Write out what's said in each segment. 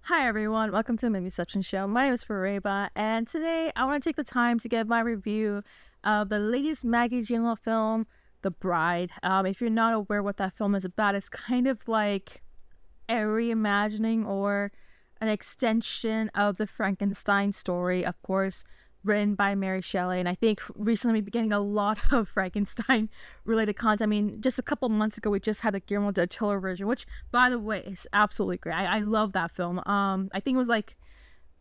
Hi everyone, welcome to the Movieception Show. My name is Fareba, and today I want to take the time to give my review of the latest Maggie Gyllenhaal film, The Bride. If you're not aware what that film is about, it's kind of like a reimagining or an extension of the Frankenstein story, of course, written by Mary Shelley. And I think recently we've been getting a lot of Frankenstein related content. I mean, just a couple months ago we just had the Guillermo del Toro version, which by the way is absolutely great. I love that film. I think it was like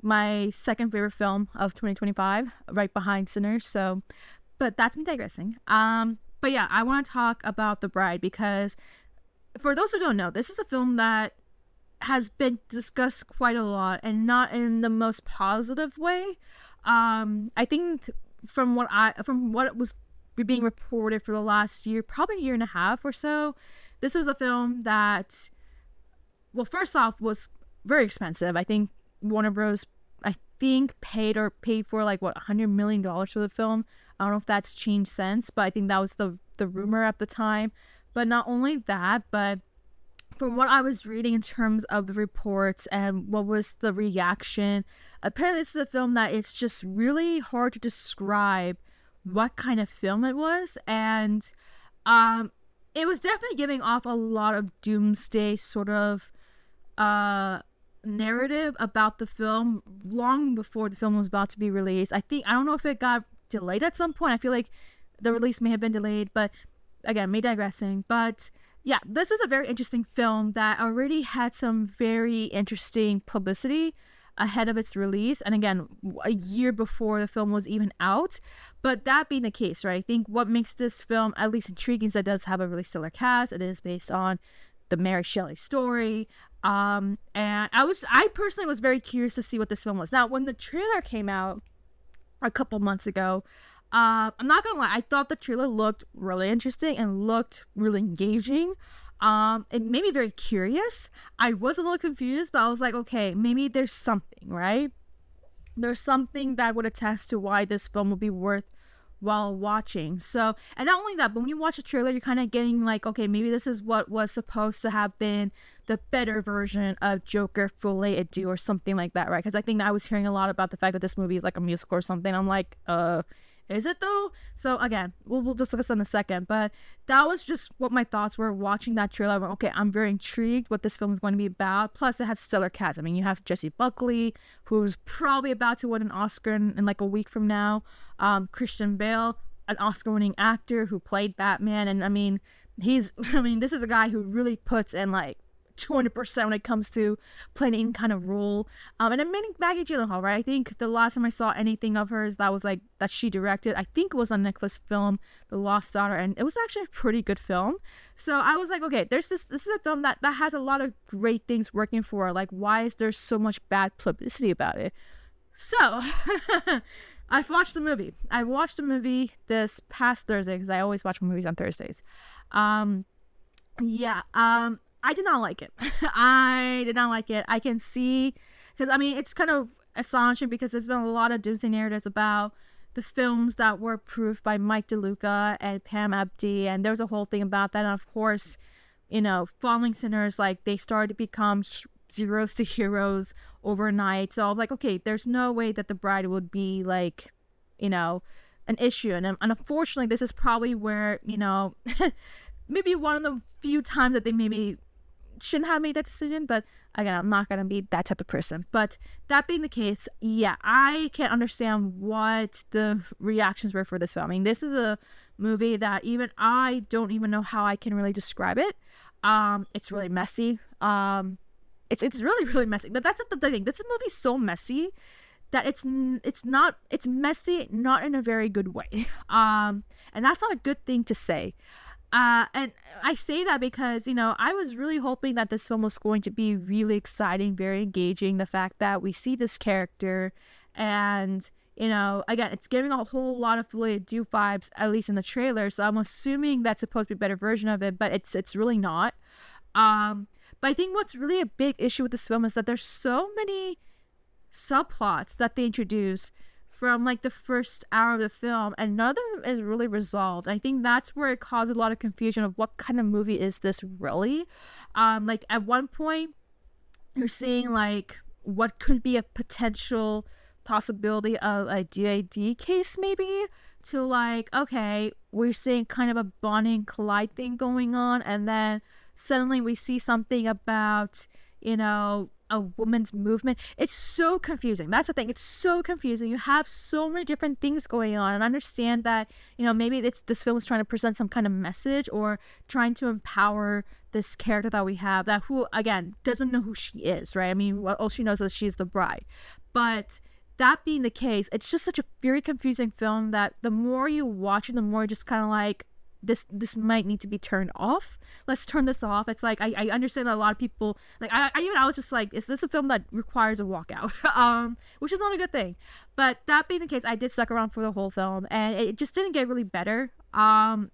my second favorite film of 2025, right behind Sinners. So, but that's me digressing. But yeah, I want to talk about The Bride because for those who don't know, this is a film that has been discussed quite a lot and not in the most positive way. I think from what was being reported for the last year, probably a year and a half or so, this was a film that, well, first off, was very expensive. I think Warner Bros. Paid for like what $100 million for the film. I don't know if that's changed since, but I think that was the rumor at the time. But not only that, but from what I was reading in terms of the reports and what was the reaction, apparently this is a film that it's just really hard to describe what kind of film it was. And it was definitely giving off a lot of doomsday sort of narrative about the film long before the film was about to be released. I don't know if it got delayed at some point. I feel like the release may have been delayed, but again, me digressing. But yeah, this was a very interesting film that already had some very interesting publicity ahead of its release. And again, a year before the film was even out. But that being the case, right, I think what makes this film at least intriguing is that it does have a really stellar cast. It is based on the Mary Shelley story. And I personally was very curious to see what this film was. Now, when the trailer came out a couple months ago, I'm not gonna lie, I thought the trailer looked really interesting and looked really engaging. It made me very curious. I was a little confused, but I was like, okay, maybe there's something, right? There's something that would attest to why this film will be worth while watching. So, and not only that, but when you watch a trailer, you're kind of getting like, okay, maybe this is what was supposed to have been the better version of Joker Folie à Deux or something like that, right? Because I think I was hearing a lot about the fact that this movie is like a musical or something. I'm like, is it though? So again, we'll discuss in a second, but that was just what my thoughts were watching that trailer. I went, okay, I'm very intrigued what this film is going to be about. Plus, it has stellar cast. I mean, you have Jessie Buckley, who's probably about to win an Oscar in like a week from now. Christian Bale, an Oscar-winning actor who played Batman, and I mean, this is a guy who really puts in like 200% when it comes to playing any kind of role. And I mean Maggie Gyllenhaal, right? I think the last time I saw anything of hers that was like that she directed, I think it was on Netflix film, The Lost Daughter, and it was actually a pretty good film. So I was like, okay, this is a film that has a lot of great things working for her. Like, why is there so much bad publicity about it? So I watched the movie. I watched the movie this past Thursday because I always watch movies on Thursdays. I did not like it. I did not like it. I can see, because I mean, it's kind of astonishing because there's been a lot of doomsday narratives about the films that were approved by Mike DeLuca and Pam Abdi, and there was a whole thing about that. And of course, Falling Sinners, like they started to become zeros to heroes overnight. So I was like, okay, there's no way that The Bride would be like, an issue. And unfortunately, this is probably where, maybe one of the few times that they maybe shouldn't have made that decision, but again, I'm not gonna be that type of person. But that being the case, yeah, I can't understand what the reactions were for this film. I mean, this is a movie that even I don't even know how I can really describe it. It's really messy. It's really, really messy. But that's not the thing. This movie's so messy that it's messy, not in a very good way. And that's not a good thing to say. And I say that because, I was really hoping that this film was going to be really exciting, very engaging. The fact that we see this character and, again, it's giving a whole lot of Folie à Deux vibes, at least in the trailer. So I'm assuming that's supposed to be a better version of it, but it's really not. But I think what's really a big issue with this film is that there's so many subplots that they introduce from like the first hour of the film, and none of them is really resolved. I think that's where it caused a lot of confusion of what kind of movie is this really. Like at one point you're seeing like what could be a potential possibility of a DID case, maybe, to like, okay, we're seeing kind of a Bonnie and Clyde thing going on, and then suddenly we see something about, you know, a woman's movement. It's so confusing. That's the thing. It's so confusing. You have so many different things going on, and I understand that, you know, maybe this film is trying to present some kind of message or trying to empower this character that we have, that who, again, doesn't know who she is, right? I mean, all she knows is she's the bride. But that being the case, it's just such a very confusing film that the more you watch it, the more just kind of like, this might need to be turned off. Let's turn this off. It's like, I understand that a lot of people, like, I was just like, is this a film that requires a walkout? Which is not a good thing. But that being the case, I did stuck around for the whole film, and it just didn't get really better,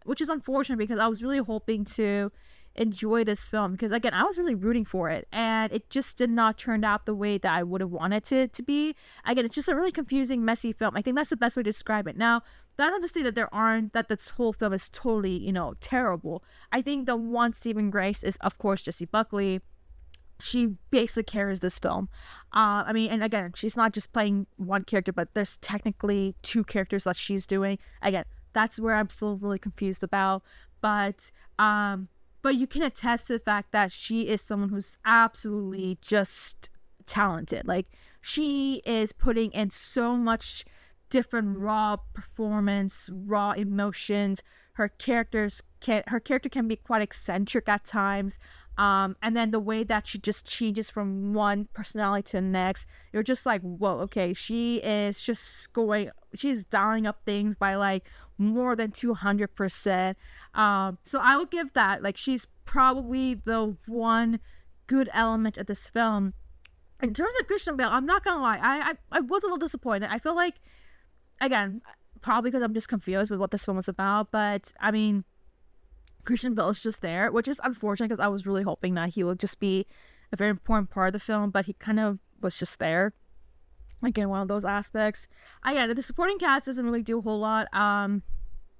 which is unfortunate, because I was really hoping to enjoy this film, because again, I was really rooting for it, and it just did not turn out the way that I would have wanted it to be. Again, it's just a really confusing, messy film. I think that's the best way to describe it. Now, that's not to say that this whole film is totally, you know, terrible. I think the one saving grace is, of course, Jessie Buckley. She basically carries this film. I mean, and again, she's not just playing one character, but there's technically two characters that she's doing. Again, that's where I'm still really confused about. But you can attest to the fact that she is someone who's absolutely just talented. Like, she is putting in so much different raw performance, raw emotions. Her character can be quite eccentric at times. And then the way that she just changes from one personality to the next, you're just like, whoa, okay, she's dialing up things by like more than 200%. So I will give that, like, she's probably the one good element of this film. In terms of Christian Bale, I'm not gonna lie, I was a little disappointed. I feel like, again, probably because I'm just confused with what this film was about, but I mean, Christian Bale is just there, which is unfortunate, because I was really hoping that he would just be a very important part of the film, but he kind of was just there, again, one of those aspects. Again, the supporting cast doesn't really do a whole lot.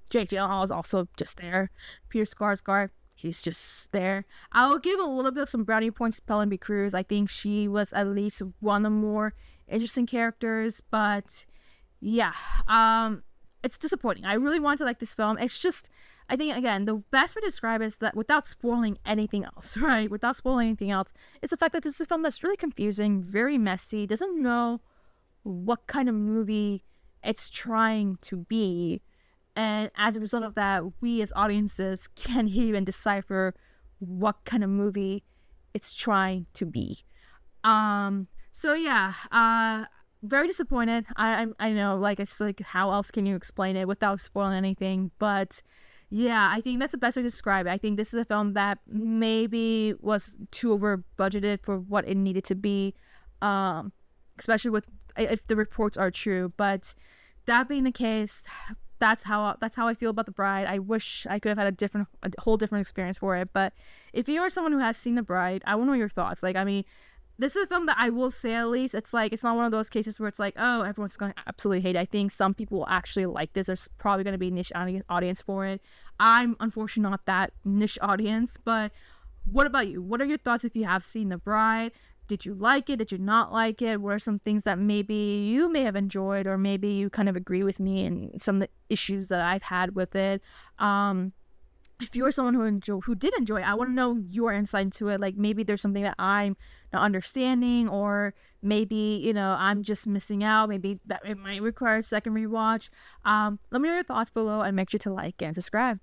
Jake Gyllenhaal is also just there. Peter Skarsgård, he's just there. I'll give a little bit of some brownie points to Penelope Cruz. I think she was at least one of the more interesting characters, but yeah, it's disappointing. I really want to like this film. It's just, I think, again, the best way to describe it is that, without spoiling anything else, right? Without spoiling anything else, it's the fact that this is a film that's really confusing, very messy, doesn't know what kind of movie it's trying to be. And as a result of that, we as audiences can't even decipher what kind of movie it's trying to be. So yeah, very disappointed. I know, like, it's like, how else can you explain it without spoiling anything? But yeah, I think that's the best way to describe it. I think this is a film that maybe was too over budgeted for what it needed to be, especially with, if the reports are true. But that being the case, that's how I feel about The Bride. I wish I could have had a whole different experience for it. But if you are someone who has seen The Bride, I want to know your thoughts. Like, I mean, this is a film that I will say, at least, it's like, it's not one of those cases where it's like, oh, everyone's going to absolutely hate it. I think some people will actually like this. There's probably going to be a niche audience for it. I'm unfortunately not that niche audience, but what about you? What are your thoughts if you have seen The Bride? Did you like it? Did you not like it? What are some things that maybe you may have enjoyed, or maybe you kind of agree with me and some of the issues that I've had with it? If you're someone who did enjoy it, I want to know your insight into it. Like, maybe there's something that I'm not understanding, or maybe, you know, I'm just missing out. Maybe that it might require a second rewatch. Let me know your thoughts below, and make sure to like and subscribe.